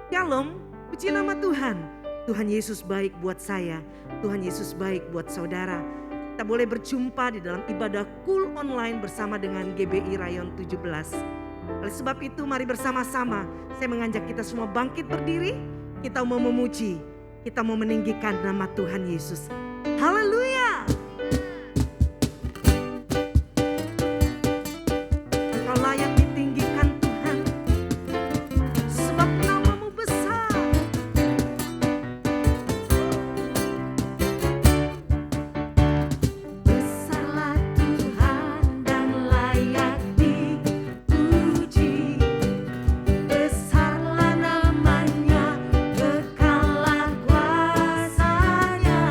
Shalom, puji nama Tuhan. Tuhan Yesus baik buat saya, Tuhan Yesus baik buat saudara. Kita boleh berjumpa di dalam ibadah Cool Online bersama dengan GBI Rayon 17. Oleh sebab itu mari bersama-sama saya mengajak kita semua bangkit berdiri. Kita mau memuji, kita mau meninggikan nama Tuhan Yesus. Haleluya! Engkau layak ditinggikan Tuhan, sebab namamu besar. Besarlah Tuhan dan layak dipuji. Besarlah namanya, kekallah kuasanya.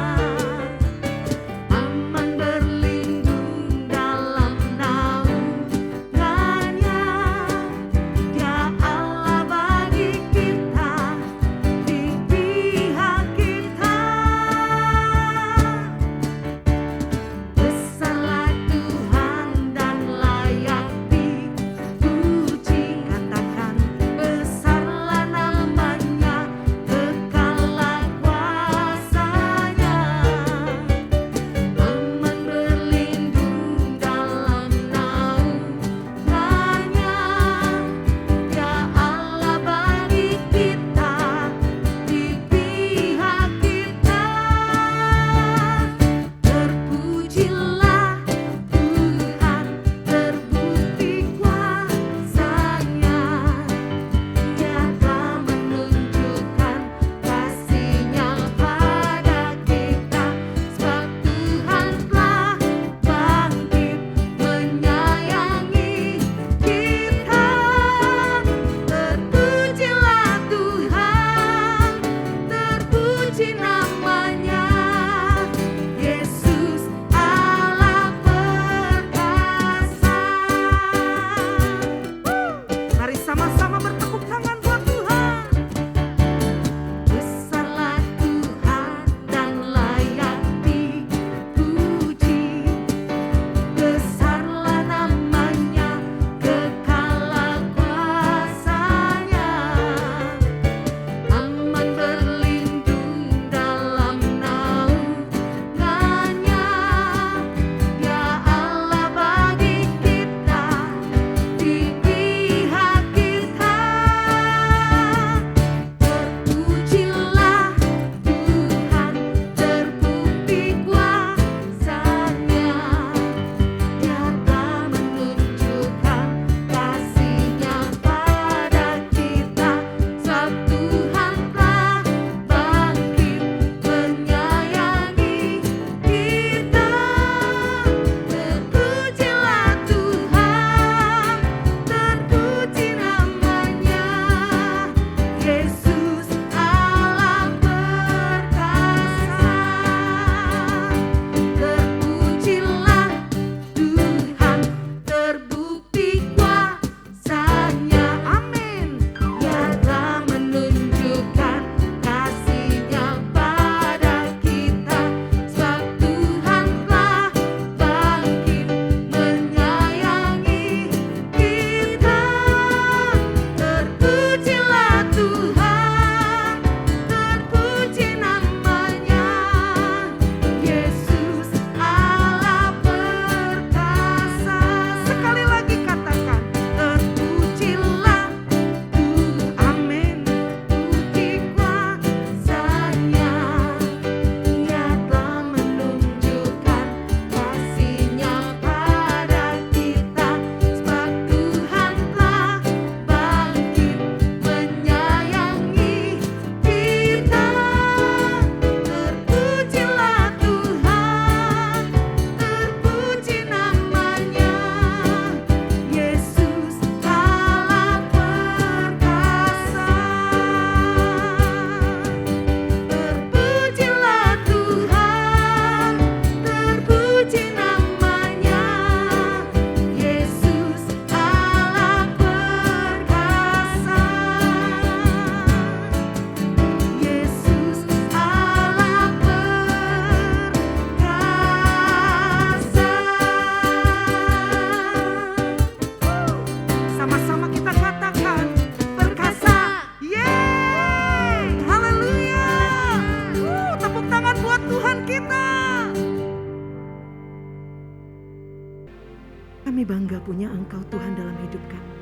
bangga punya Engkau Tuhan dalam hidup kami.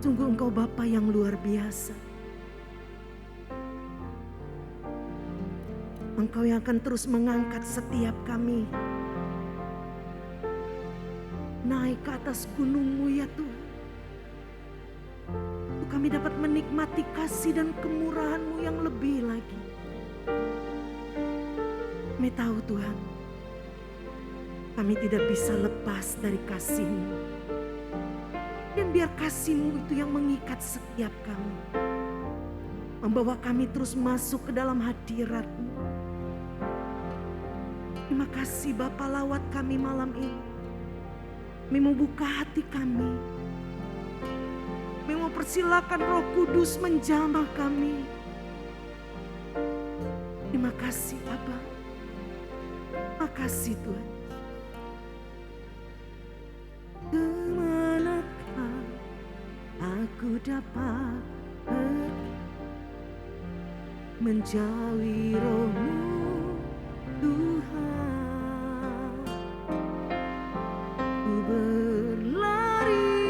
Sungguh Engkau Bapa yang luar biasa. Engkau yang akan terus mengangkat setiap kami naik ke atas gunung-Mu ya Tuhan. Untuk kami dapat menikmati kasih dan kemurahan-Mu yang lebih lagi. Kami tahu Tuhan, kami tidak bisa lepas dari kasih-Mu. Dan biar kasih-Mu itu yang mengikat setiap kami. Membawa kami terus masuk ke dalam hadirat-Mu. Terima kasih Bapa, lawat kami malam ini. Kami mau buka hati kami. Kami mau persilakan Roh Kudus menjamah kami. Terima kasih Bapa. Terima kasih Tuhan. Kemanakah aku dapat pergi menjauhi Roh-Mu Tuhan? Ku berlari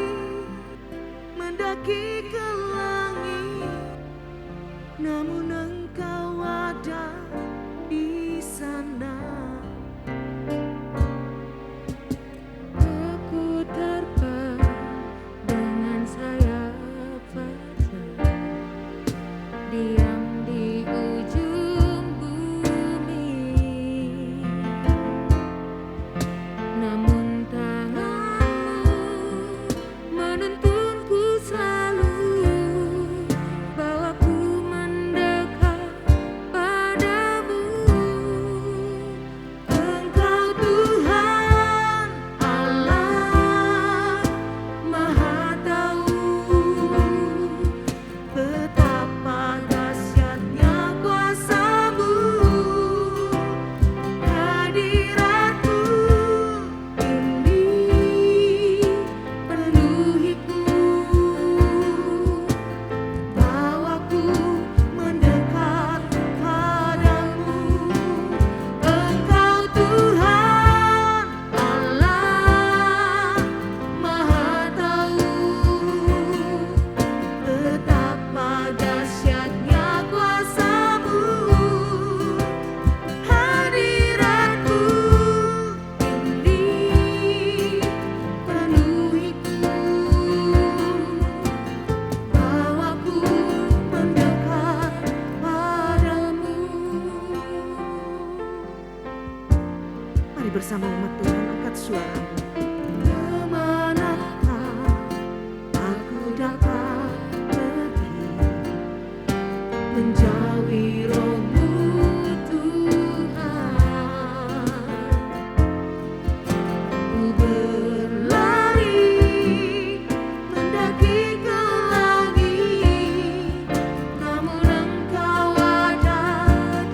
mendaki ke langit, namun Engkau ada di sana. Aku terbang dengan sayap fajar, diam di ujung bumi. Namun tangan-Mu menuntunku selalu, bawaku mendekat padamu. Engkau Tuhan Allah Maha Tahu, Betapa dahsyatnya kuasa-Mu, hadirat-Mu ini penuhiku, bawaku mendekat padamu. Engkau Tuhan Allah Maha Tahu, betapa dahsyatnya kuasa-Mu, hadirat-Mu ini penuhiku, bawaku mendekat padamu. Mari bersama umat Tuhan angkat suara-Mu. Kemanakah aku dapat pergi menjauhi Roh-Mu Tuhan? Ku berlari mendaki ke langit, namun Engkau ada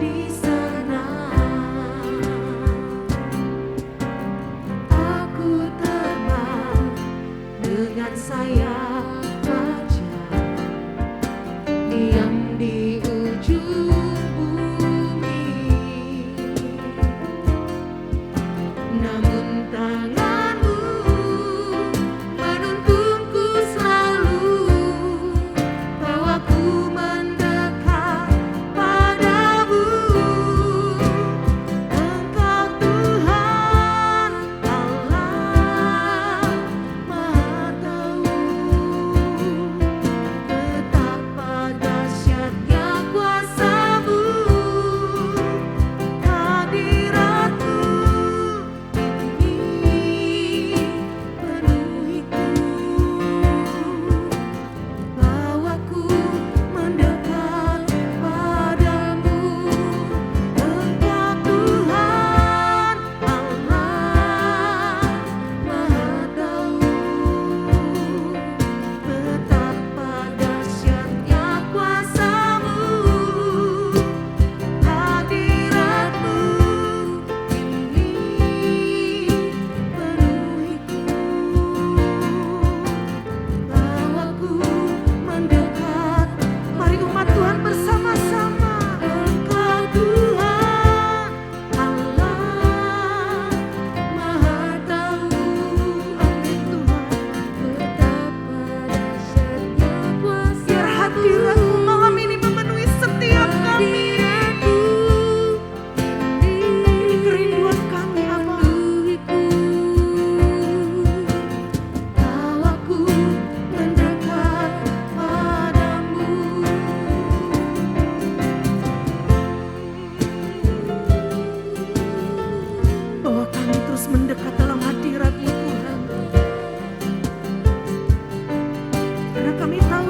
di sana. Aku terbang dengan sayap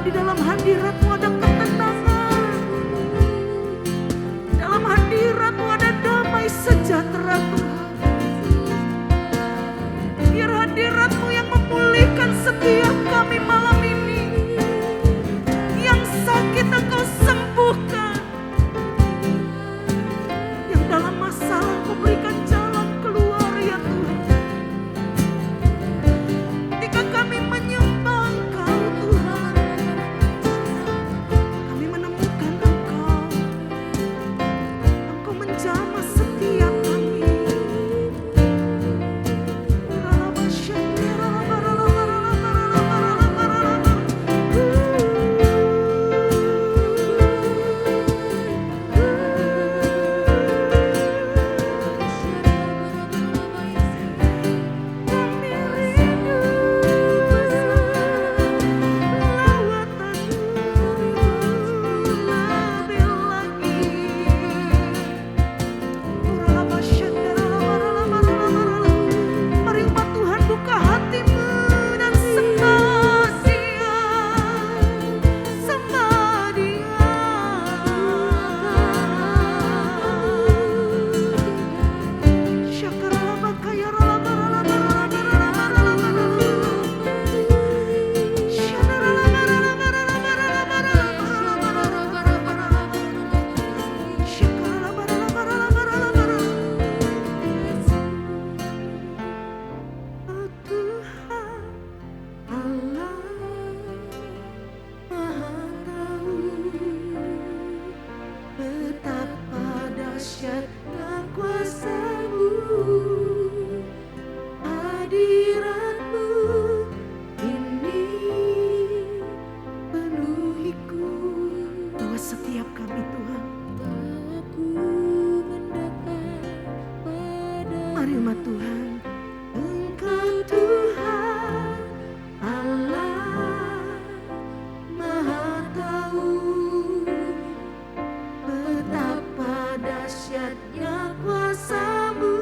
di dalam hadirat-Mu ada ketenangan. Dalam hadirat-Mu ada damai sejahtera Tuhan. Biar hadirat-Mu yang memulihkan setiap kami malam ini. Yang sakit Engkau sembuhkan. Yang dalam masalah Engkau berikan jalan keluar ya Tuhan. Ketika kami menyembah Engkau Tuhan, kami menemukan Engkau. Engkau menjamah setiap kami. Mari umat Tuhan buka hatimu dan sembah Dia, sembah Dia. Syakaralaba kayaralaba ralaba ralaba Syakaralaba ralaba ralaba Syakaralaba ralaba ralaba Oh Tuhan Allah Maha Tahu betapa dahsyatnya kuasa-Mu, hadirat-Mu ini penuhiku. Bawa setiap kami Tuhan. Mari umat Tuhan. Engkau Tuhan Allah Maha Tahu betapa dahsyatnya kuasa-Mu,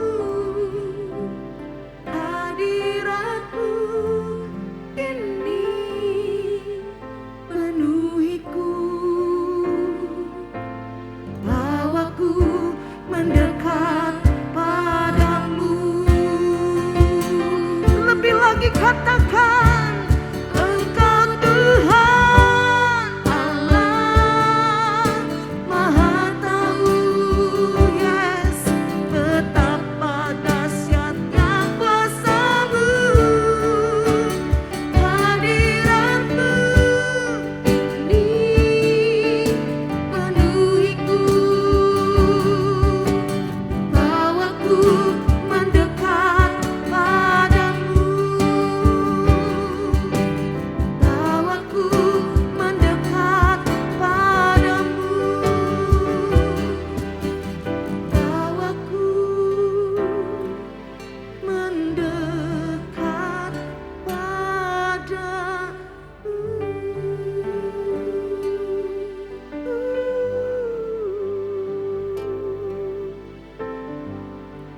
hadirat-Mu ini penuhiku. Bawaku mendekat padamu. Lebih lagi katakan, Engkau Tuhan Allah Maha Tahu, yes, betapa dahsyatnya kuasa-Mu, hadirat-Mu ini penuhiku. Bawaku mendekat padamu. Bawaku mendekat padamu. Bawaku mendekat padamu.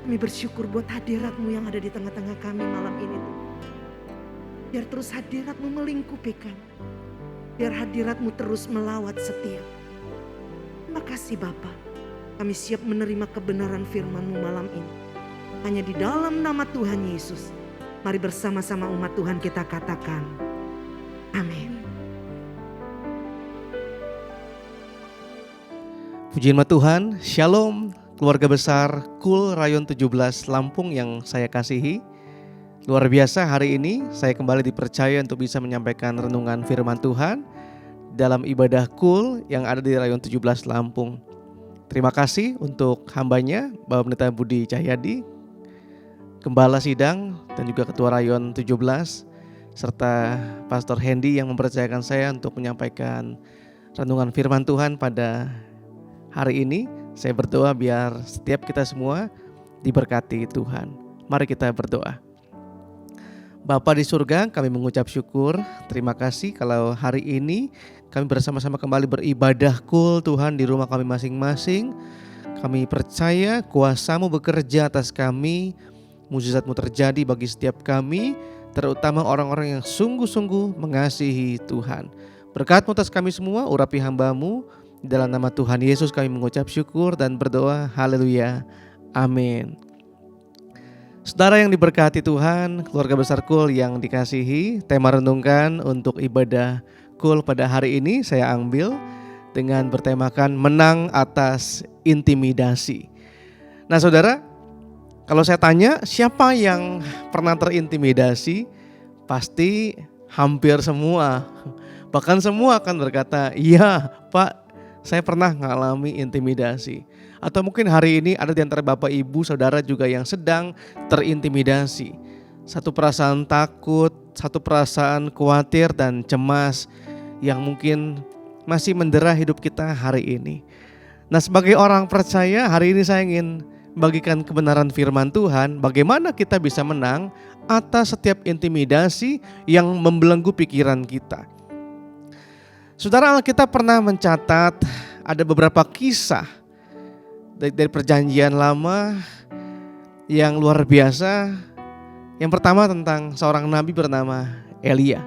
Kami bersyukur buat hadirat-Mu yang ada di tengah-tengah kami malam ini Tuhan. Biar terus hadirat-Mu melingkupi kami. Biar hadirat-Mu terus melawat setiap. Terima kasih Bapa. Kami siap menerima kebenaran firman-Mu malam ini. Hanya di dalam nama Tuhan Yesus. Mari bersama-sama umat Tuhan kita katakan. Amin. Puji nama Tuhan, Shalom keluarga besar Kul Rayon 17 Lampung yang saya kasihi. Luar biasa hari ini saya kembali dipercaya untuk bisa menyampaikan renungan firman Tuhan dalam ibadah Kul yang ada di Rayon 17 Lampung. Terima kasih untuk hambanya Bapak Pendeta Budi Cahyadi, Gembala Sidang dan juga Ketua Rayon 17 serta Pastor Hendy yang mempercayakan saya untuk menyampaikan renungan firman Tuhan pada hari ini. Saya berdoa biar setiap kita semua diberkati Tuhan. Mari kita berdoa. Bapa di surga, kami mengucap syukur, terima kasih kalau hari ini kami bersama-sama kembali beribadah Kul Tuhan di rumah kami masing-masing. Kami percaya kuasa-Mu bekerja atas kami, mujizat-Mu terjadi bagi setiap kami, terutama orang-orang yang sungguh-sungguh mengasihi Tuhan. Berkat-Mu atas kami semua, urapi hamba-Mu. Dalam nama Tuhan Yesus kami mengucap syukur dan berdoa. Haleluya. Amin. Saudara yang diberkati Tuhan, keluarga besar KUL yang dikasihi, tema renungkan untuk ibadah KUL pada hari ini saya ambil dengan bertemakan menang atas intimidasi. Nah saudara, kalau saya tanya siapa yang pernah terintimidasi, pasti hampir semua. Bahkan semua akan berkata, iya Pak, saya pernah mengalami intimidasi. Atau mungkin hari ini ada di antara Bapak Ibu Saudara juga yang sedang terintimidasi. Satu perasaan takut, satu perasaan khawatir dan cemas yang mungkin masih mendera hidup kita hari ini. Nah sebagai orang percaya, hari ini saya ingin bagikan kebenaran firman Tuhan, bagaimana kita bisa menang atas setiap intimidasi yang membelenggu pikiran kita. Saudara, Alkitab pernah mencatat ada beberapa kisah dari perjanjian lama yang luar biasa. Yang pertama tentang seorang nabi bernama Elia.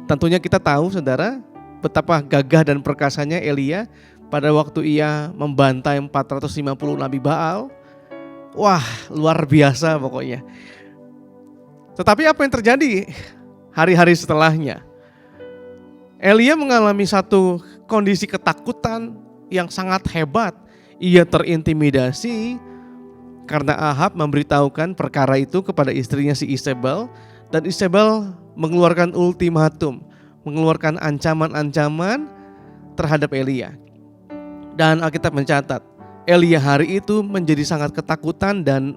Tentunya kita tahu saudara betapa gagah dan perkasanya Elia pada waktu ia membantai 450 nabi Baal. Wah, luar biasa pokoknya. Tetapi apa yang terjadi hari-hari setelahnya? Elia mengalami satu kondisi ketakutan yang sangat hebat. Ia terintimidasi karena Ahab memberitahukan perkara itu kepada istrinya si Isabel, dan Isabel mengeluarkan ultimatum, mengeluarkan ancaman-ancaman terhadap Elia. Dan Alkitab mencatat, Elia hari itu menjadi sangat ketakutan dan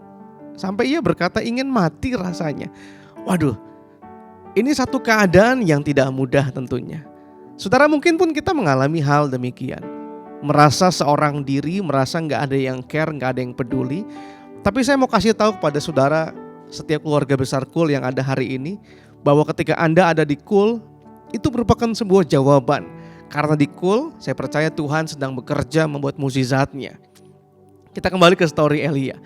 sampai ia berkata ingin mati rasanya. Waduh, ini satu keadaan yang tidak mudah tentunya. Saudara, mungkin pun kita mengalami hal demikian. Merasa seorang diri, merasa gak ada yang care, gak ada yang peduli. Tapi saya mau kasih tahu kepada saudara, setiap keluarga besar KUL yang ada hari ini, bahwa ketika Anda ada di KUL, itu merupakan sebuah jawaban. Karena di KUL, saya percaya Tuhan sedang bekerja membuat mukjizatnya. Kita kembali ke story Elia.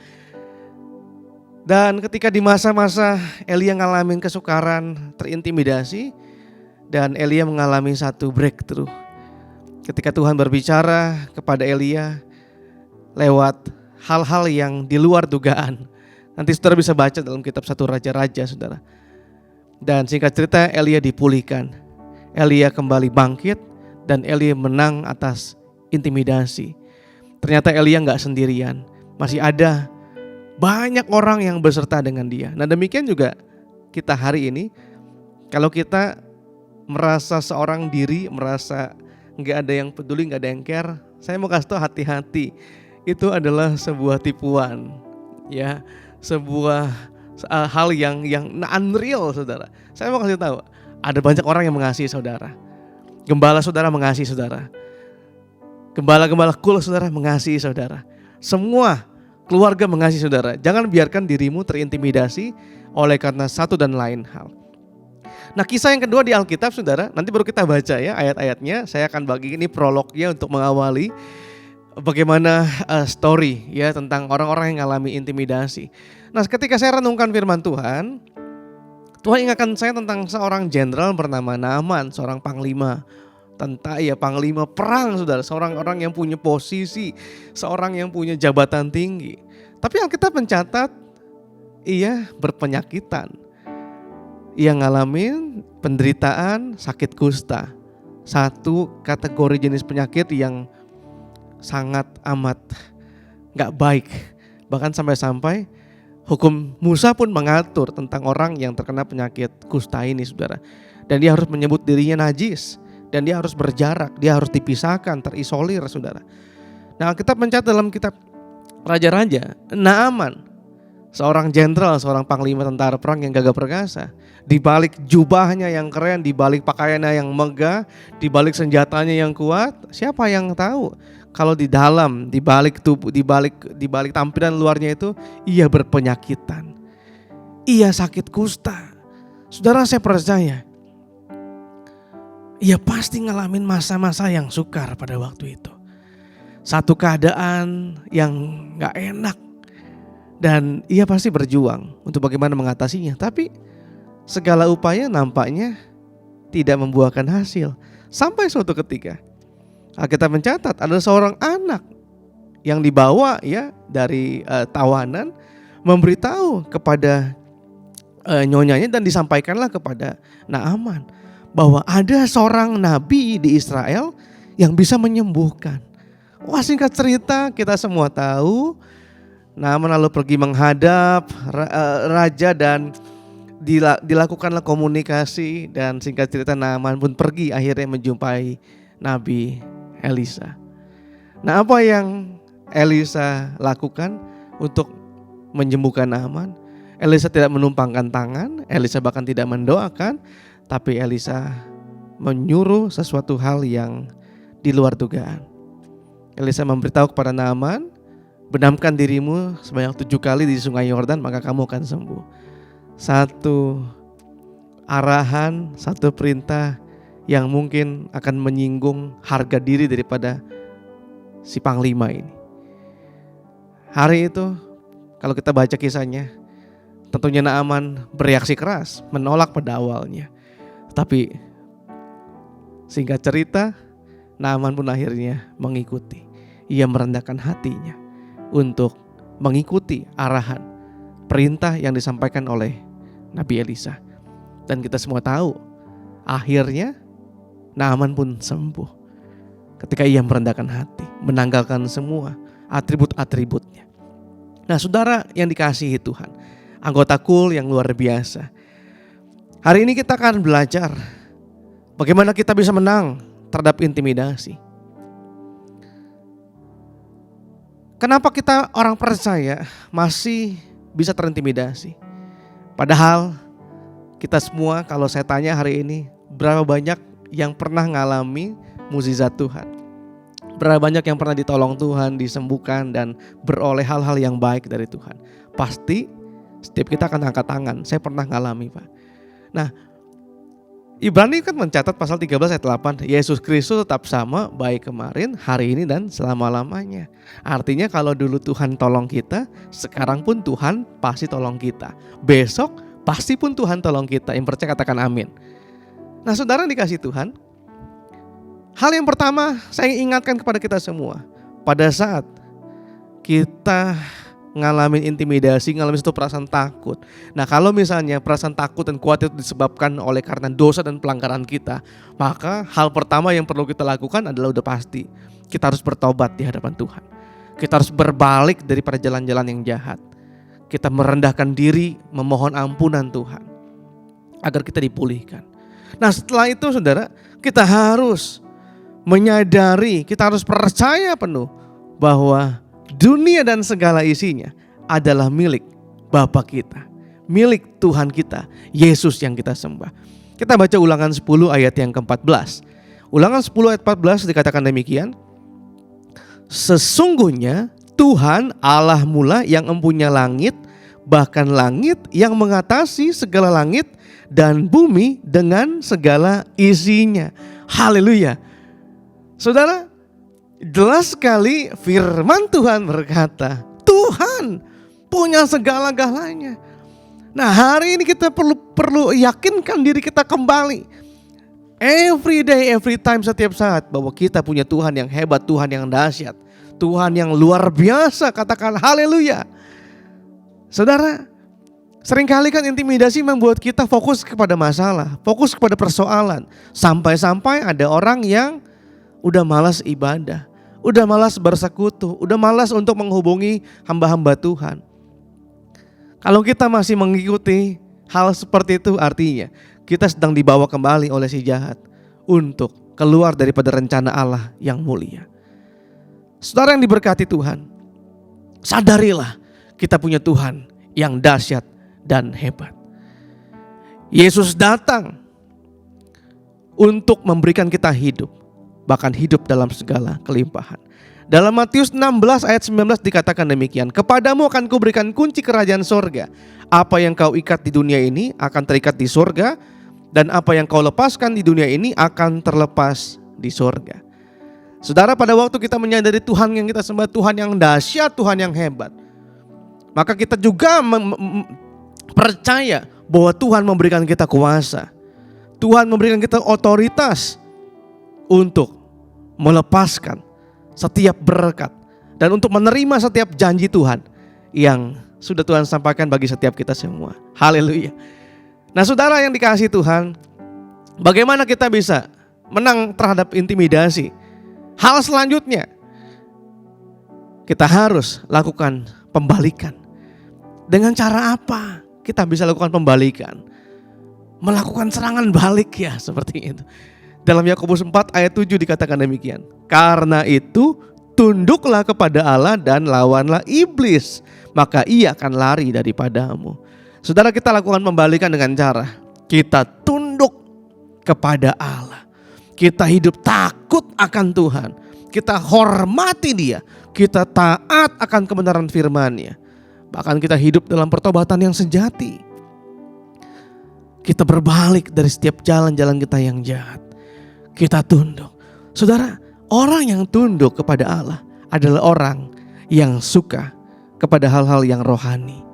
Dan ketika di masa-masa Elia ngalamin kesukaran, terintimidasi, dan Elia mengalami satu breakthrough. Ketika Tuhan berbicara kepada Elia lewat hal-hal yang di luar dugaan. Nanti saudara bisa baca dalam kitab 1 Raja-Raja saudara. Dan singkat cerita Elia dipulihkan. Elia kembali bangkit dan Elia menang atas intimidasi. Ternyata Elia gak sendirian. Masih ada banyak orang yang beserta dengan dia. Nah demikian juga kita hari ini. Kalau kita merasa seorang diri, merasa gak ada yang peduli, gak ada yang care, saya mau kasih tahu hati-hati. Itu adalah sebuah tipuan, ya, sebuah hal yang unreal saudara. Saya mau kasih tahu, ada banyak orang yang mengasihi saudara. Gembala saudara mengasihi saudara. Gembala-gembala KUL saudara mengasihi saudara. Semua keluarga mengasihi saudara. Jangan biarkan dirimu terintimidasi oleh karena satu dan lain hal. Nah kisah yang kedua di Alkitab saudara, nanti baru kita baca ya ayat-ayatnya. Saya akan bagi ini prolognya untuk mengawali bagaimana story ya tentang orang-orang yang mengalami intimidasi. Nah ketika saya renungkan firman Tuhan, Tuhan ingatkan saya tentang seorang jenderal bernama Naaman, seorang panglima panglima perang saudara, seorang orang yang punya posisi, seorang yang punya jabatan tinggi. Tapi Alkitab mencatat ia berpenyakitan. Ia ngalamin penderitaan sakit kusta. Satu kategori jenis penyakit yang sangat amat gak baik. Bahkan sampai-sampai hukum Musa pun mengatur tentang orang yang terkena penyakit kusta ini saudara. Dan dia harus menyebut dirinya najis. Dan dia harus berjarak, dia harus dipisahkan, terisolir saudara. Nah kita mencatat dalam kitab Raja-Raja, Naaman, seorang jenderal, seorang panglima tentara perang yang gagah perkasa. Di balik jubahnya yang keren, di balik pakaiannya yang megah, di balik senjatanya yang kuat, siapa yang tahu kalau di dalam, di balik tubuh, di balik tampilan luarnya itu ia berpenyakitan. Ia sakit kusta. Saudara, saya percaya ia pasti ngalamin masa-masa yang sukar pada waktu itu. Satu keadaan yang gak enak. Dan ia pasti berjuang untuk bagaimana mengatasinya. Tapi segala upaya nampaknya tidak membuahkan hasil. Sampai suatu ketika Alkitab mencatat ada seorang anak yang dibawa ya dari tawanan, memberitahu kepada nyonyanya dan disampaikanlah kepada Naaman bahwa ada seorang nabi di Israel yang bisa menyembuhkan. Wah, singkat cerita kita semua tahu Naaman lalu pergi menghadap raja dan dilakukanlah komunikasi, dan singkat cerita Naaman pun pergi akhirnya menjumpai Nabi Elisa. Nah, apa yang Elisa lakukan untuk menyembuhkan Naaman? Elisa tidak menumpangkan tangan, Elisa bahkan tidak mendoakan, tapi Elisa menyuruh sesuatu hal yang di luar dugaan. Elisa memberitahu kepada Naaman, benamkan dirimu sebanyak 7 kali di sungai Yordan maka kamu akan sembuh. Satu arahan, satu perintah yang mungkin akan menyinggung harga diri daripada si panglima ini. Hari itu kalau kita baca kisahnya, tentunya Naaman bereaksi keras, menolak pada awalnya. Tapi singkat cerita, Naaman pun akhirnya mengikuti. Ia merendahkan hatinya untuk mengikuti arahan, perintah yang disampaikan oleh Nabi Elisa. Dan kita semua tahu, akhirnya Naaman pun sembuh ketika ia merendahkan hati, menanggalkan semua atribut-atributnya. Nah, saudara yang dikasihi Tuhan, anggota KUL yang luar biasa, hari ini kita akan belajar bagaimana kita bisa menang terhadap intimidasi. Kenapa kita orang percaya masih bisa terintimidasi? Padahal kita semua, kalau saya tanya hari ini, berapa banyak yang pernah ngalami mukjizat Tuhan? Berapa banyak yang pernah ditolong Tuhan, disembuhkan dan beroleh hal-hal yang baik dari Tuhan? Pasti setiap kita akan angkat tangan, saya pernah ngalami, Pak. Nah, Ibrani kan mencatat pasal 13 ayat 8, Yesus Kristus tetap sama baik kemarin, hari ini dan selama-lamanya. Artinya kalau dulu Tuhan tolong kita, sekarang pun Tuhan pasti tolong kita. Besok pasti pun Tuhan tolong kita. Yang percaya katakan amin. Nah, saudara dikasih Tuhan, hal yang pertama saya ingatkan kepada kita semua, pada saat kita ngalamin intimidasi, ngalamin satu perasaan takut. Nah, kalau misalnya perasaan takut dan khawatir itu disebabkan oleh karena dosa dan pelanggaran kita, maka hal pertama yang perlu kita lakukan adalah udah pasti kita harus bertobat di hadapan Tuhan. Kita harus berbalik daripada jalan-jalan yang jahat. Kita merendahkan diri, memohon ampunan Tuhan agar kita dipulihkan. Nah, setelah itu saudara, kita harus menyadari, kita harus percaya penuh bahwa dunia dan segala isinya adalah milik Bapa kita, milik Tuhan kita, Yesus yang kita sembah. Kita baca Ulangan 10 ayat yang ke-14. Ulangan 10 ayat 14 dikatakan demikian, sesungguhnya Tuhan Allah mula yang empunya langit, bahkan langit yang mengatasi segala langit dan bumi dengan segala isinya. Haleluya. Saudara, jelas sekali firman Tuhan berkata, Tuhan punya segala-galanya. Nah, hari ini kita perlu yakinkan diri kita kembali. Every day, every time, setiap saat, bahwa kita punya Tuhan yang hebat, Tuhan yang dahsyat, Tuhan yang luar biasa. Katakan haleluya. Saudara, seringkali kan intimidasi membuat kita fokus kepada masalah, fokus kepada persoalan. Sampai-sampai ada orang yang udah malas ibadah, udah malas bersekutu, udah malas untuk menghubungi hamba-hamba Tuhan. Kalau kita masih mengikuti hal seperti itu, artinya kita sedang dibawa kembali oleh si jahat untuk keluar daripada rencana Allah yang mulia. Saudara yang diberkati Tuhan, sadarilah kita punya Tuhan yang dahsyat dan hebat. Yesus datang untuk memberikan kita hidup, bahkan hidup dalam segala kelimpahan. Dalam Matius 16 ayat 19 dikatakan demikian, kepadamu akan kuberikan kunci kerajaan sorga. Apa yang kau ikat di dunia ini akan terikat di sorga, dan apa yang kau lepaskan di dunia ini akan terlepas di sorga. Saudara, pada waktu kita menyadari Tuhan yang kita sembah, Tuhan yang dahsyat, Tuhan yang hebat, maka kita juga percaya bahwa Tuhan memberikan kita kuasa, Tuhan memberikan kita otoritas untuk melepaskan setiap berkat dan untuk menerima setiap janji Tuhan yang sudah Tuhan sampaikan bagi setiap kita semua. Haleluya. Nah saudara yang dikasihi Tuhan, bagaimana kita bisa menang terhadap intimidasi? Hal selanjutnya, kita harus lakukan pembalikan. Dengan cara apa kita bisa lakukan pembalikan? Melakukan serangan balik ya, seperti itu. Dalam Yakobus 4 ayat 7 dikatakan demikian. Karena itu tunduklah kepada Allah dan lawanlah iblis, maka ia akan lari daripadamu. Saudara, kita lakukan pembalikan dengan cara kita tunduk kepada Allah. Kita hidup takut akan Tuhan. Kita hormati Dia. Kita taat akan kebenaran firman-Nya. Bahkan kita hidup dalam pertobatan yang sejati. Kita berbalik dari setiap jalan-jalan kita yang jahat. Kita tunduk. Saudara, orang yang tunduk kepada Allah adalah orang yang suka kepada hal-hal yang rohani.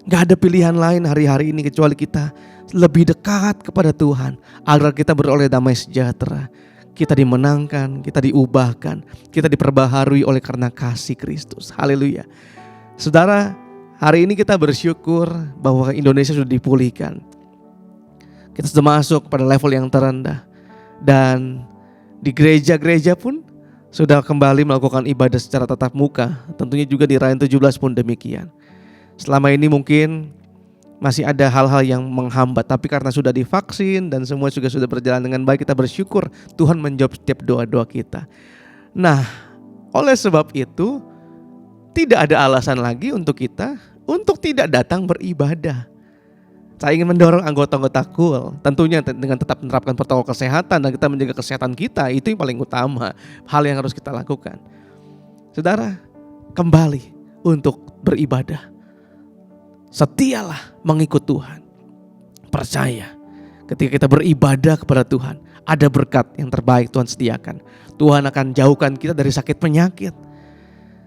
Gak ada pilihan lain hari-hari ini kecuali kita lebih dekat kepada Tuhan agar kita beroleh damai sejahtera. Kita dimenangkan, kita diubahkan, kita diperbaharui oleh karena kasih Kristus. Haleluya. Saudara, hari ini kita bersyukur bahwa Indonesia sudah dipulihkan. Kita sudah masuk pada level yang terendah. Dan di gereja-gereja pun sudah kembali melakukan ibadah secara tatap muka. Tentunya juga di Rayon 17 pun demikian. Selama ini mungkin masih ada hal-hal yang menghambat, tapi karena sudah divaksin dan semua juga sudah berjalan dengan baik, kita bersyukur Tuhan menjawab setiap doa-doa kita. Nah, oleh sebab itu tidak ada alasan lagi untuk kita untuk tidak datang beribadah. Saya ingin mendorong anggota-anggota KUL tentunya dengan tetap menerapkan protokol kesehatan dan kita menjaga kesehatan kita, itu yang paling utama, hal yang harus kita lakukan. Saudara, kembali untuk beribadah. Setialah mengikut Tuhan. Percaya ketika kita beribadah kepada Tuhan, ada berkat yang terbaik Tuhan sediakan. Tuhan akan jauhkan kita dari sakit penyakit.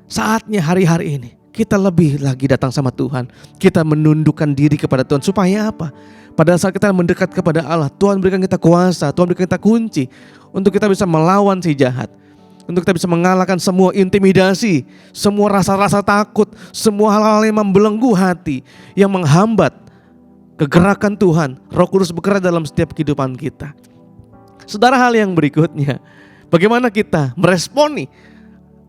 Saatnya hari-hari ini kita lebih lagi datang sama Tuhan. Kita menundukkan diri kepada Tuhan. Supaya apa? Pada saat kita mendekat kepada Allah, Tuhan berikan kita kuasa, Tuhan berikan kita kunci untuk kita bisa melawan si jahat. Untuk kita bisa mengalahkan semua intimidasi, semua rasa-rasa takut, semua hal-hal yang membelenggu hati, yang menghambat kegerakan Tuhan. Roh Kudus bekerja dalam setiap kehidupan kita. Saudara, hal yang berikutnya, bagaimana kita meresponi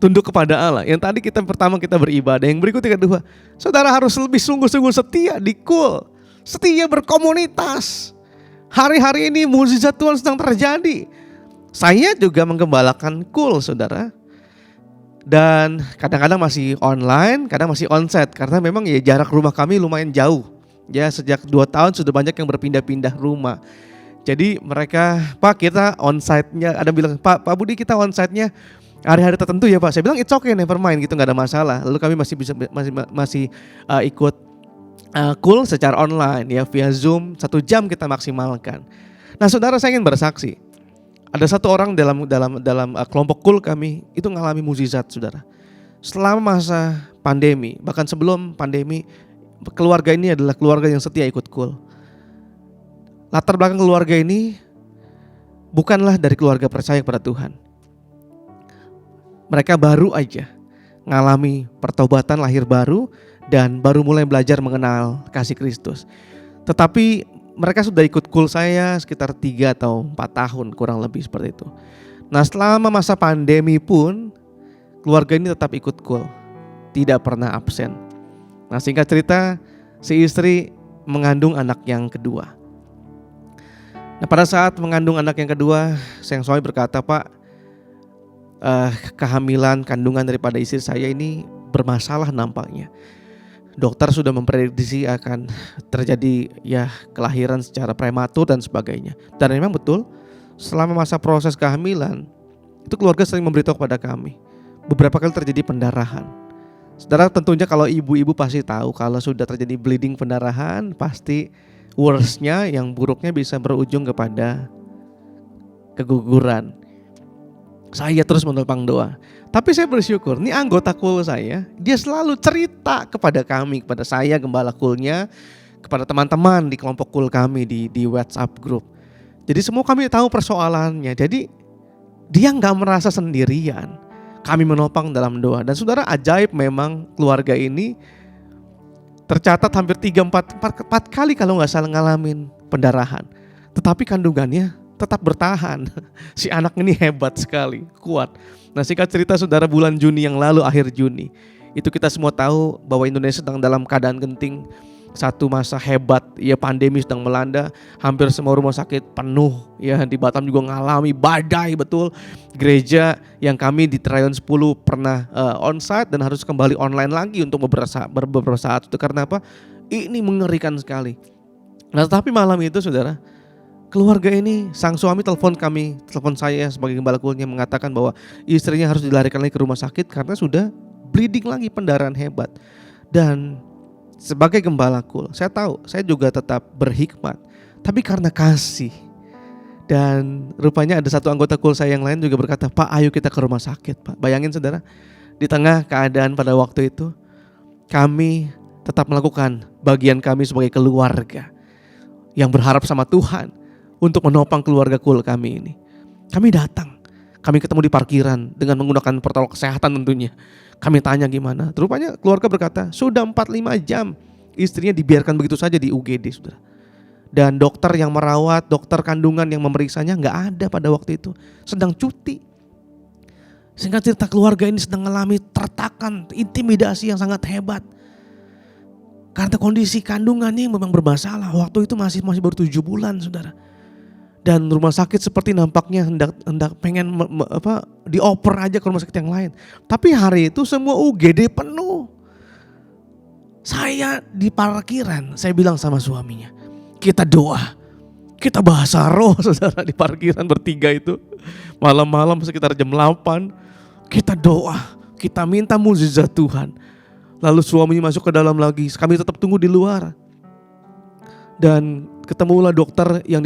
tunduk kepada Allah. Yang tadi pertama kita beribadah, yang berikutnya kedua, saudara harus lebih sungguh-sungguh setia di KUL, setia berkomunitas. Hari-hari ini mukjizat Tuhan sedang terjadi. Saya juga menggembalakan KUL, saudara. Dan kadang-kadang masih online, kadang masih onsite. Karena memang ya jarak rumah kami lumayan jauh. Ya sejak 2 tahun sudah banyak yang berpindah-pindah rumah. Jadi mereka, Pak kita onsite-nya, ada bilang, Pak Budi kita onsite-nya hari-hari tertentu ya Pak. Saya bilang it's okay, never mind gitu, gak ada masalah. Lalu kami masih ikut KUL secara online ya, via Zoom 1 jam kita maksimalkan. Nah saudara, saya ingin bersaksi. Ada satu orang dalam kelompok KUL kami itu mengalami mukjizat, saudara. Selama masa pandemi, bahkan sebelum pandemi, keluarga ini adalah keluarga yang setia ikut KUL. Latar belakang keluarga ini bukanlah dari keluarga percaya kepada Tuhan. Mereka baru aja mengalami pertobatan, lahir baru, dan baru mulai belajar mengenal kasih Kristus. Tetapi mereka sudah ikut KUL saya sekitar 3 atau 4 tahun kurang lebih seperti itu. Nah selama masa pandemi pun keluarga ini tetap ikut KUL, tidak pernah absen. Nah singkat cerita, si istri mengandung anak yang kedua. Nah pada saat mengandung anak yang kedua, sang suami berkata, Pak, kehamilan, kandungan daripada istri saya ini bermasalah nampaknya. Dokter sudah memprediksi akan terjadi ya kelahiran secara prematur dan sebagainya. Dan memang betul, selama masa proses kehamilan itu keluarga sering memberitahu kepada kami beberapa kali terjadi pendarahan. Saudara, tentunya kalau ibu-ibu pasti tahu kalau sudah terjadi bleeding, pendarahan, pasti worst-nya, yang buruknya bisa berujung kepada keguguran. Saya terus menopang doa. Tapi saya bersyukur, nih anggota KUL saya, dia selalu cerita kepada kami, kepada saya gembala KUL-nya, kepada teman-teman di kelompok KUL kami di WhatsApp group. Jadi semua kami tahu persoalannya. Jadi dia nggak merasa sendirian. Kami menopang dalam doa. Dan saudara, ajaib memang keluarga ini tercatat hampir 4 kali kalau nggak salah ngalamin pendarahan. Tetapi kandungannya tetap bertahan. Si anak ini hebat sekali, kuat. Nah, singkat cerita saudara, bulan Juni yang lalu, akhir Juni, itu kita semua tahu bahwa Indonesia sedang dalam keadaan genting. Satu masa hebat, ya, pandemi sedang melanda, hampir semua rumah sakit penuh, ya, di Batam juga ngalami badai betul. Gereja yang kami di Rayon 10 pernah onsite dan harus kembali online lagi untuk beberapa saat. Itu karena apa? Ini mengerikan sekali. Nah, tetapi malam itu saudara, keluarga ini, sang suami telepon saya sebagai gembala kulnya, mengatakan bahwa istrinya harus dilarikan lagi ke rumah sakit karena sudah bleeding lagi, pendarahan hebat. Dan sebagai gembala kul, saya tahu saya juga tetap berhikmat, tapi karena kasih. Dan rupanya ada satu anggota kul saya yang lain juga berkata, "Pak, ayo kita ke rumah sakit, Pak." Bayangin saudara, di tengah keadaan pada waktu itu, kami tetap melakukan bagian kami sebagai keluarga yang berharap sama Tuhan untuk menopang keluarga kul kami ini. Kami datang, kami ketemu di parkiran dengan menggunakan protokol kesehatan tentunya. Kami tanya gimana, rupanya keluarga berkata sudah 4-5 jam istrinya dibiarkan begitu saja di UGD, saudara. Dan dokter yang merawat, dokter kandungan yang memeriksanya gak ada pada waktu itu, sedang cuti. Singkat cerita, keluarga ini sedang mengalami tertakan, intimidasi yang sangat hebat. Karena kondisi kandungannya memang bermasalah, waktu itu masih baru 7 bulan, saudara. Dan rumah sakit seperti nampaknya hendak pengen dioper aja ke rumah sakit yang lain. Tapi hari itu semua UGD penuh. Saya di parkiran, saya bilang sama suaminya, kita doa, kita bahasa roh, saudara, di parkiran bertiga itu. Malam-malam sekitar jam 8, kita doa, kita minta mukjizat Tuhan. Lalu suaminya masuk ke dalam lagi, kami tetap tunggu di luar. Dan ketemulah dokter yang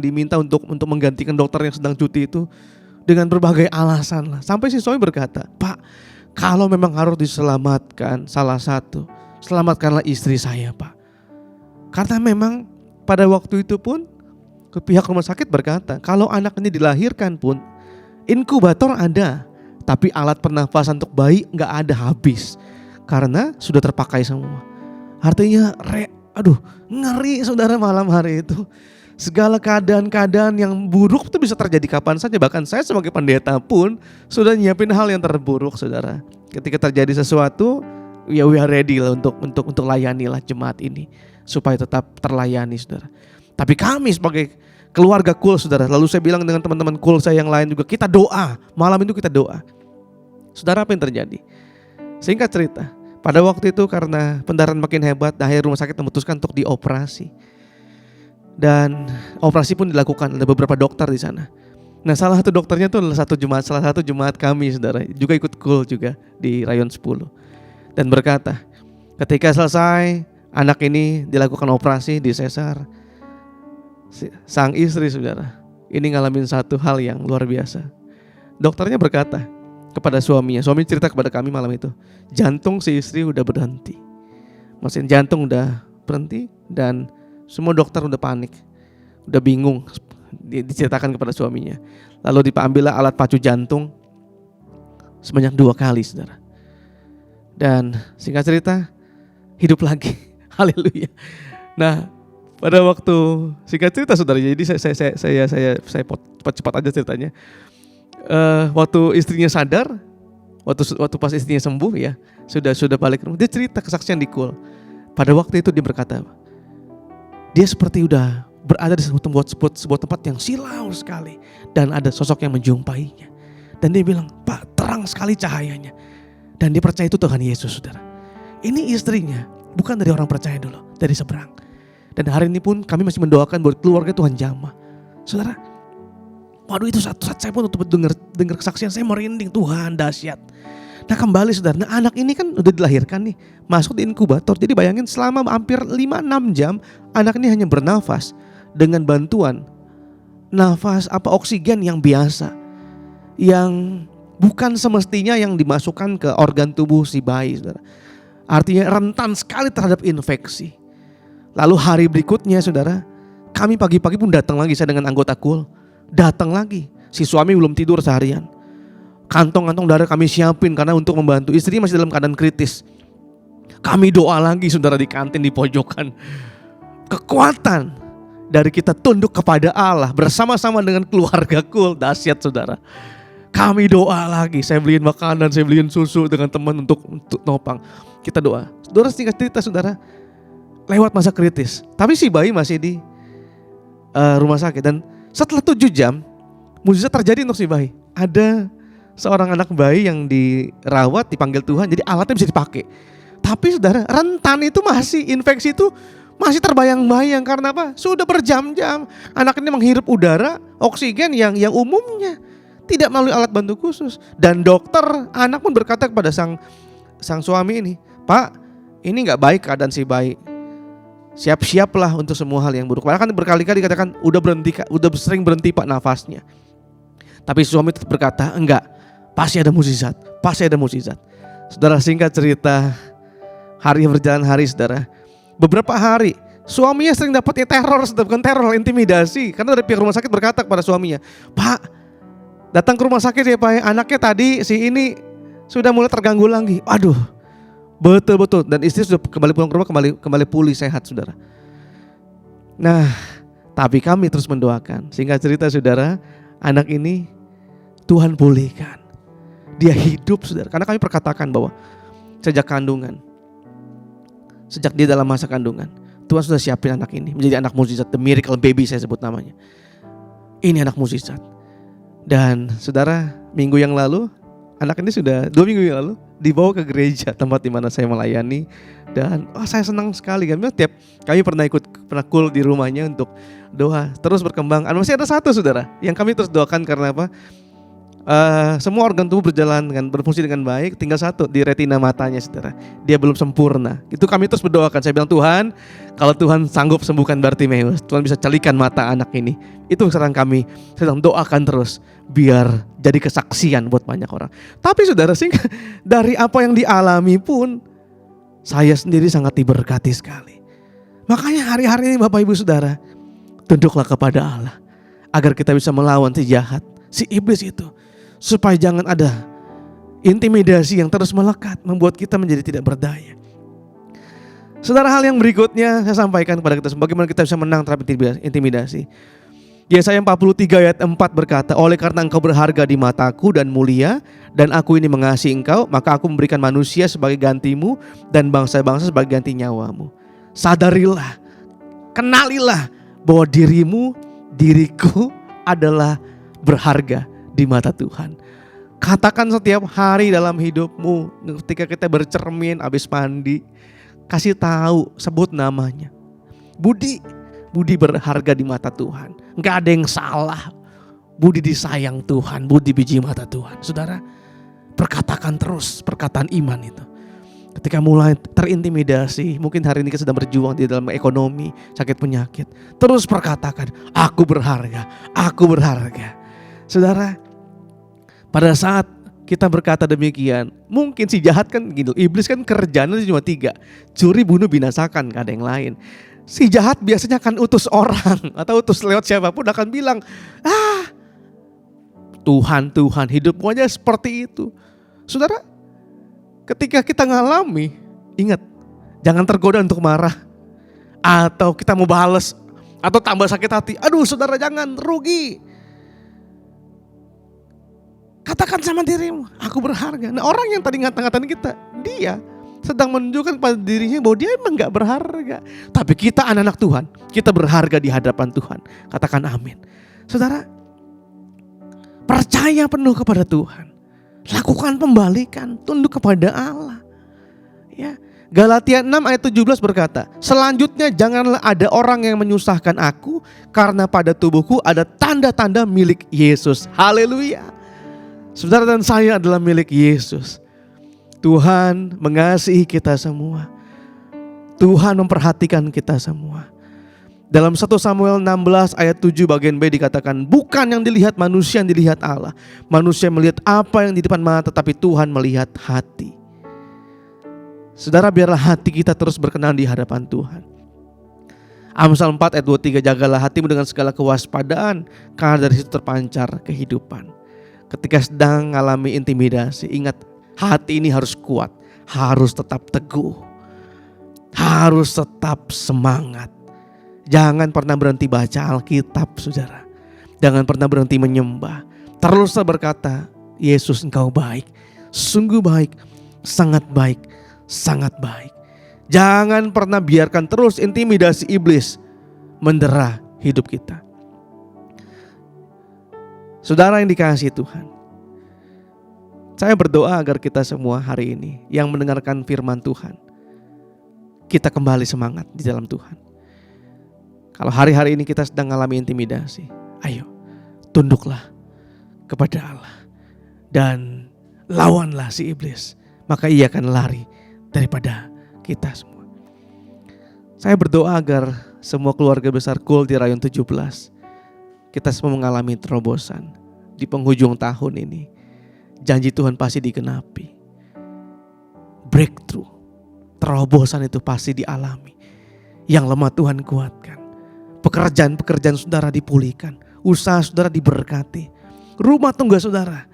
diminta untuk menggantikan dokter yang sedang cuti itu dengan berbagai alasan lah. Sampai si suami berkata, "Pak, kalau memang harus diselamatkan salah satu, selamatkanlah istri saya, Pak." Karena memang pada waktu itu pun pihak rumah sakit berkata, kalau anak ini dilahirkan pun inkubator ada, tapi alat pernafasan untuk bayi nggak ada, habis karena sudah terpakai semua. Artinya ngeri saudara malam hari itu. Segala keadaan-keadaan yang buruk itu bisa terjadi kapan saja. Bahkan saya sebagai pendeta pun sudah nyiapin hal yang terburuk, saudara. Ketika terjadi sesuatu, ya we are ready lah untuk layani lah jemaat ini supaya tetap terlayani, saudara. Tapi kami sebagai keluarga kul, saudara, lalu saya bilang dengan teman-teman kul saya yang lain juga, kita doa. Malam itu kita doa. Saudara, apa yang terjadi? Singkat cerita, pada waktu itu karena pendarahan makin hebat, akhirnya rumah sakit memutuskan untuk dioperasi. Dan operasi pun dilakukan, ada beberapa dokter di sana. Nah, salah satu dokternya itu adalah salah satu jemaat kami, saudara, juga ikut kul juga di Rayon 10. Dan berkata, ketika selesai anak ini dilakukan operasi di sesar, sang istri, saudara, ini ngalamin satu hal yang luar biasa. Dokternya berkata kepada suaminya, suami cerita kepada kami malam itu, jantung si istri udah berhenti, mesin jantung udah berhenti, dan semua dokter udah panik, udah bingung. Diceritakan kepada suaminya. Lalu diambillah alat pacu jantung sebanyak 2 kali, saudara. Dan singkat cerita, hidup lagi. Haleluya. Nah, pada waktu singkat cerita, saudara, jadi saya cepat aja ceritanya. Waktu istrinya sadar, waktu pas istrinya sembuh, ya, sudah balik rumah, dia cerita kesaksian di kul. Pada waktu itu dia berkata, dia seperti udah berada di sebuah tempat yang silau sekali, dan ada sosok yang menjumpainya. Dan dia bilang, Pak, terang sekali cahayanya. Dan dia percaya itu Tuhan Yesus, saudara. Ini istrinya bukan dari orang percaya dulu, dari seberang. Dan hari ini pun kami masih mendoakan buat keluarga Tuhan jamah, saudara. Waduh, itu satu saat saya pun untuk dengar kesaksian, saya merinding. Tuhan dahsyat. Nah, kembali, saudara, nah, anak ini kan udah dilahirkan nih, masuk di inkubator. Jadi bayangin selama hampir 5-6 jam anak ini hanya bernafas dengan bantuan nafas oksigen yang biasa, yang bukan semestinya yang dimasukkan ke organ tubuh si bayi, saudara. Artinya rentan sekali terhadap infeksi. Lalu hari berikutnya, saudara, kami pagi-pagi pun datang lagi, saya dengan anggota kul datang lagi. Si suami belum tidur seharian. Kantong-kantong darah kami siapin karena untuk membantu. Istri masih dalam keadaan kritis. Kami doa lagi saudara di kantin di pojokan. Kekuatan dari kita tunduk kepada Allah bersama-sama dengan keluarga Cool dahsyat saudara. Kami doa lagi, saya beliin makanan, saya beliin susu dengan teman untuk nopang. Kita doa. Saudara singkat cerita saudara, lewat masa kritis. Tapi si bayi masih di rumah sakit. Dan setelah 7 jam, mukjizat terjadi untuk si bayi. Ada seorang anak bayi yang dirawat, dipanggil Tuhan, jadi alatnya bisa dipakai. Tapi saudara, rentan itu masih, infeksi itu masih terbayang-bayang. Karena apa? Sudah berjam-jam. Anak ini menghirup udara, oksigen yang umumnya tidak melalui alat bantu khusus. Dan dokter anak pun berkata kepada sang suami ini, Pak, ini gak baik keadaan si bayi. Siap-siaplah untuk semua hal yang buruk. Padahal kan berkali-kali dikatakan udah sering berhenti Pak nafasnya. Tapi suami tetap berkata, enggak, pasti ada mukjizat, pasti ada mukjizat. Saudara, singkat cerita, hari berjalan hari saudara. Beberapa hari suaminya sering dapat teror, bukan teror, intimidasi. Karena dari pihak rumah sakit berkata kepada suaminya, Pak, datang ke rumah sakit ya Pak, anaknya tadi si ini sudah mulai terganggu lagi. Aduh, betul-betul. Dan istri sudah kembali pulang ke rumah, kembali pulih sehat saudara. Nah, tapi kami terus mendoakan. Singkat cerita saudara, anak ini Tuhan pulihkan. Dia hidup saudara. Karena kami perkatakan bahwa sejak kandungan, sejak dia dalam masa kandungan, Tuhan sudah siapin anak ini menjadi anak mukjizat, the miracle baby saya sebut namanya. Ini anak mukjizat. Dan saudara, minggu yang lalu, anak ini sudah 2 minggu yang lalu dibawa ke gereja tempat di mana saya melayani. Dan saya senang sekali. Kami pernah Cool di rumahnya untuk doa. Terus berkembang. Masih ada satu saudara yang kami terus doakan karena apa? Semua organ tubuh berfungsi dengan baik, tinggal satu di retina matanya saudara, dia belum sempurna. Itu kami terus berdoakan. Saya bilang, Tuhan, kalau Tuhan sanggup sembuhkan Bartimeus, Tuhan bisa celikan mata anak ini. Itu sekarang kami sedang doakan terus biar jadi kesaksian buat banyak orang. Tapi saudara, dari apa yang dialami pun saya sendiri sangat diberkati sekali. Makanya hari-hari ini Bapak Ibu Saudara, tunduklah kepada Allah agar kita bisa melawan si jahat, si iblis itu. Supaya jangan ada intimidasi yang terus melekat, membuat kita menjadi tidak berdaya. Saudara, hal yang berikutnya saya sampaikan kepada kita, bagaimana kita bisa menang terhadap intimidasi. Yesaya 43 ayat 4 berkata, oleh karena engkau berharga di mataku dan mulia, dan aku ini mengasihi engkau, maka aku memberikan manusia sebagai gantimu dan bangsa-bangsa sebagai ganti nyawamu. Sadarilah, kenalilah bahwa diriku adalah berharga di mata Tuhan. Katakan setiap hari dalam hidupmu, ketika kita bercermin habis mandi, kasih tahu, sebut namanya. Budi berharga di mata Tuhan. Enggak ada yang salah. Budi disayang Tuhan, Budi biji mata Tuhan. Saudara, perkatakan terus perkataan iman itu. Ketika mulai terintimidasi, mungkin hari ini kita sedang berjuang di dalam ekonomi, sakit penyakit, terus perkatakan, aku berharga, aku berharga. Saudara, pada saat kita berkata demikian, mungkin si jahat kan gitu, iblis kan kerjanya cuma 3, curi, bunuh, binasakan, gak ada yang lain. Si jahat biasanya akan utus orang atau utus lewat siapapun akan bilang, Tuhan, hidupmu aja seperti itu. Saudara, ketika kita ngalami, ingat, jangan tergoda untuk marah atau kita mau balas atau tambah sakit hati. Aduh saudara, jangan, rugi. Katakan sama dirimu, aku berharga. Nah, orang yang tadi ngata-ngatain kita, dia sedang menunjukkan pada dirinya bahwa dia emang gak berharga. Tapi kita anak-anak Tuhan, kita berharga di hadapan Tuhan. Katakan amin. Saudara, percaya penuh kepada Tuhan. Lakukan pembalikan, tunduk kepada Allah. Ya, Galatia 6 ayat 17 berkata, selanjutnya janganlah ada orang yang menyusahkan aku, karena pada tubuhku ada tanda-tanda milik Yesus. Haleluya. Saudara dan saya adalah milik Yesus. Tuhan mengasihi kita semua. Tuhan memperhatikan kita semua. Dalam 1 Samuel 16 ayat 7 bagian B dikatakan, bukan yang dilihat manusia yang dilihat Allah. Manusia melihat apa yang di depan mata, tapi Tuhan melihat hati. Saudara, biarlah hati kita terus berkenan di hadapan Tuhan. Amsal 4 ayat 23, jagalah hatimu dengan segala kewaspadaan, karena dari situ terpancar kehidupan. Ketika sedang mengalami intimidasi, ingat hati ini harus kuat, harus tetap teguh, harus tetap semangat. Jangan pernah berhenti baca Alkitab, saudara. Jangan pernah berhenti menyembah. Teruslah berkata, Yesus engkau baik, sungguh baik, sangat baik, sangat baik. Jangan pernah biarkan terus intimidasi iblis mendera hidup kita. Saudara yang dikasihi Tuhan, saya berdoa agar kita semua hari ini yang mendengarkan firman Tuhan, kita kembali semangat di dalam Tuhan. Kalau hari-hari ini kita sedang mengalami intimidasi, ayo tunduklah kepada Allah dan lawanlah si iblis, maka ia akan lari daripada kita semua. Saya berdoa agar semua keluarga besar Kul di Rayon 17, kita semua mengalami terobosan di penghujung tahun ini. Janji Tuhan pasti digenapi. Breakthrough, terobosan itu pasti dialami. Yang lemah Tuhan kuatkan. Pekerjaan-pekerjaan saudara dipulihkan. Usaha saudara diberkati. Rumah tangga saudara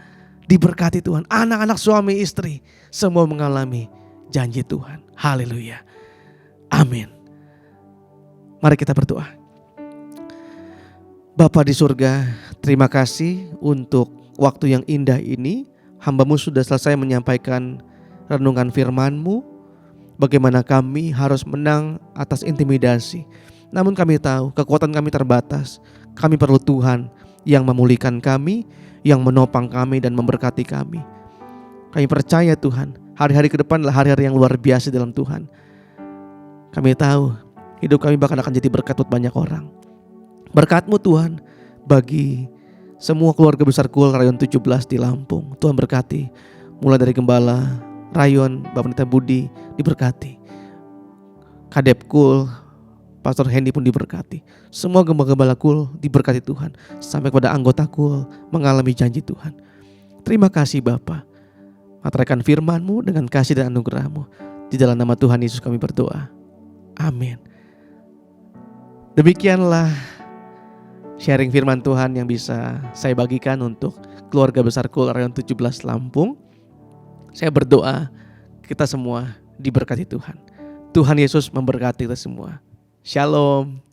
diberkati Tuhan. Anak-anak, suami, istri, semua mengalami janji Tuhan. Haleluya. Amin. Mari kita berdoa. Bapa di surga, terima kasih untuk waktu yang indah ini. Hamba-Mu sudah selesai menyampaikan renungan firman-Mu. Bagaimana kami harus menang atas intimidasi. Namun kami tahu kekuatan kami terbatas. Kami perlu Tuhan yang memulihkan kami, yang menopang kami dan memberkati kami. Kami percaya Tuhan, hari-hari ke depan adalah hari-hari yang luar biasa dalam Tuhan. Kami tahu hidup kami bahkan akan jadi berkat buat banyak orang. Berkat-Mu Tuhan bagi semua keluarga besar Kul Rayon 17 di Lampung. Tuhan berkati. Mulai dari Gembala Rayon, Bapak Pendeta Budi diberkati. Kadep Kul, Pastor Hendy pun diberkati. Semua gembala-gembala Kul diberkati Tuhan. Sampai kepada anggota Kul mengalami janji Tuhan. Terima kasih Bapa. Materaikan firman-Mu dengan kasih dan anugerah-Mu. Di dalam nama Tuhan Yesus kami berdoa. Amin. Demikianlah sharing firman Tuhan yang bisa saya bagikan untuk keluarga besar Kul Rayon 17 Lampung. Saya berdoa kita semua diberkati Tuhan. Tuhan Yesus memberkati kita semua. Shalom.